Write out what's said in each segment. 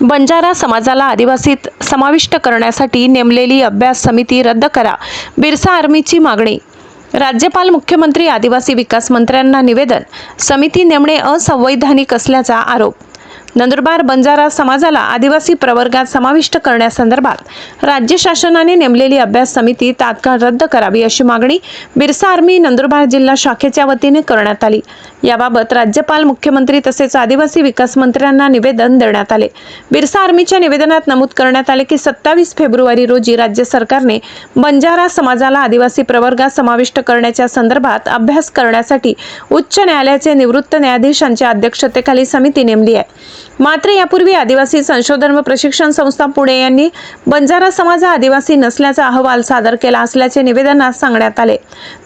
बंजारा समाजाला आदिवासीत समाविष्ट करण्यासाठी नेमलेली अभ्यास समिती रद्द करा, बिरसा आर्मीची मागणी. राज्यपाल, मुख्यमंत्री, आदिवासी विकास मंत्र्यांना निवेदन. समिती नेमणे असंवैधानिक असल्याचा आरोप. नंदुरबार बंजारा समाजाला आदिवासी प्रवर्गात समाविष्ट करण्यासंदर्भात राज्य शासनाने नेमलेली अभ्यास समिती तात्काळ रद्द करावी अशी मागणी बिरसा आर्मी नंदुरबार जिल्हा शाखेच्या वतीने करण्यात आली. याबाबत राज्यपाल, मुख्यमंत्री तसेच आदिवासी विकास मंत्र्यांना निवेदन देण्यात आले. बिरसा आर्मीच्या निवेदनात नमूद करण्यात आले की 27 फेब्रुवारी रोजी राज्य सरकारने बंजारा समाजाला आदिवासी प्रवर्गात समाविष्ट करण्याच्या संदर्भात अभ्यास करण्यासाठी उच्च न्यायालयाचे निवृत्त न्यायाधीशांच्या अध्यक्षतेखाली समिती नेमली आहे. मात्र यापूर्वी आदिवासी संशोधन व प्रशिक्षण संस्था पुणे यांनी बंजारा समाज हा आदिवासी नसल्याचा अहवाल सादर केला असल्याचे निवेदनात सांगण्यात आले.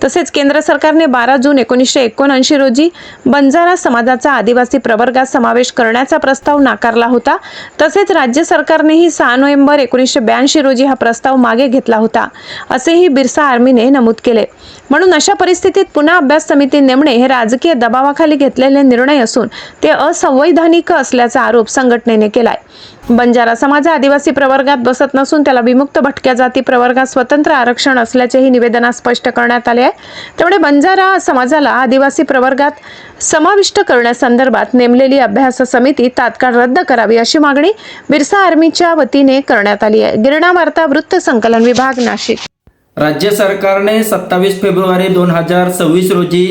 तसेच केंद्र सरकारने 12 जून 1979 रोजी बंजारा समाजाचा आदिवासी प्रवर्गात समावेश करण्याचा प्रस्ताव नाकारला होता. तसेच राज्य सरकारनेही 6 नोव्हेंबर 1982 रोजी हा प्रस्ताव मागे घेतला होता, असेही बिरसा आर्मीने नमूद केले. म्हणून अशा परिस्थितीत पुन्हा अभ्यास समिती नेमणे हे राजकीय दबावाखाली घेतलेले निर्णय असून ते असंवैधानिक असल्याचा आरोप संघटनेने केलाय. बंजारा समाज आदिवासी प्रवर्गात बसत नसून त्याला विमुक्त भटक्या जाती प्रवर्गात स्वतंत्र आरक्षण असल्याचेही निवेदनात स्पष्ट करण्यात आले आहे. त्यामुळे बंजारा समाजाला आदिवासी प्रवर्गात समाविष्ट करण्यासंदर्भात नेमलेली अभ्यास समिती तात्काळ रद्द करावी अशी मागणी बिरसा आर्मीच्या वतीने करण्यात आली आहे. गिरणा वार्ता वृत्त संकलन विभाग, नाशिक. राज्य सरकारने 27 फेब्रुवारी 2026 रोजी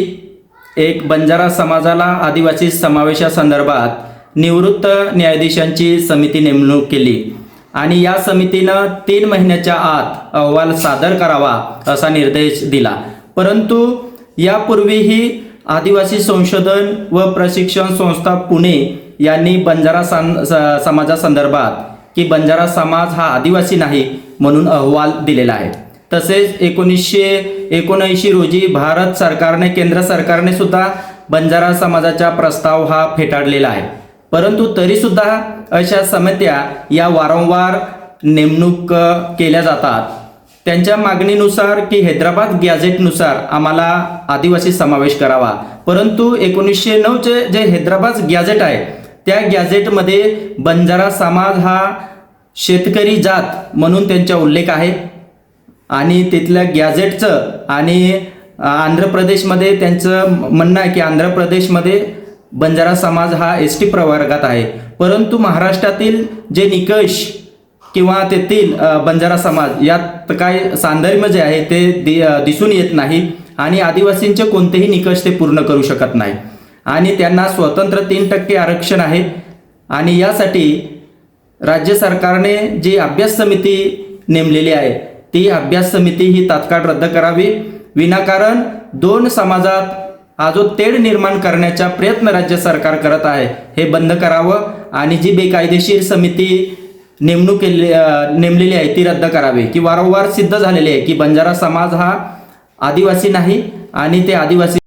एक बंजारा समाजाला आदिवासी समावेशासंदर्भात निवृत्त न्यायाधीशांची समिती नेमणूक केली आणि या समितीनं 3 महिन्याच्या आत अहवाल सादर करावा असा निर्देश दिला. परंतु यापूर्वीही आदिवासी संशोधन व प्रशिक्षण संस्था पुणे यांनी बंजारा समाजासंदर्भात की बंजारा समाज हा आदिवासी नाही म्हणून अहवाल दिलेला आहे. तसेच 1979 रोजी भारत सरकारने, केंद्र सरकारने सुद्धा बंजारा समाजाचा प्रस्ताव हा फेटाळलेला आहे. परंतु तरी सुद्धा अशा समित्या या वारंवार नेमणूक केल्या जातात. त्यांच्या मागणीनुसार की हैदराबाद गॅझेटनुसार आम्हाला आदिवासी समावेश करावा. परंतु 1909चे जे हैदराबाद गॅझेट आहे त्या गॅझेटमध्ये बंजारा समाज हा शेतकरी जात म्हणून त्यांचा उल्लेख आहे आणि तिथल्या गॅझेटचं आणि आंध्र प्रदेशमध्ये त्यांचं म्हणणं आहे की आंध्र प्रदेशमध्ये बंजारा समाज हा ST प्रवर्गात आहे. परंतु महाराष्ट्रातील जे निकष किंवा तेथील बंजारा समाज यात काय साधर्म्य जे आहे ते दिसून येत नाही आणि आदिवासींचे कोणतेही निकष ते पूर्ण करू शकत नाही आणि त्यांना स्वतंत्र 3% आरक्षण आहे. आणि यासाठी राज्य सरकारने जी अभ्यास समिती नेमलेली आहे ती अभ्यास समिती ही तात्काळ रद्द करावी. विनाकारण 2 समाजात हा जो तेढ निर्माण करण्याचा प्रयत्न राज्य सरकार करत आहे हे बंद करावं आणि जी बेकायदेशीर समिती नेमलेली आहे ती रद्द करावी. की वारंवार सिद्ध झालेले आहे की बंजारा समाज हा आदिवासी नाही आणि ते आदिवासी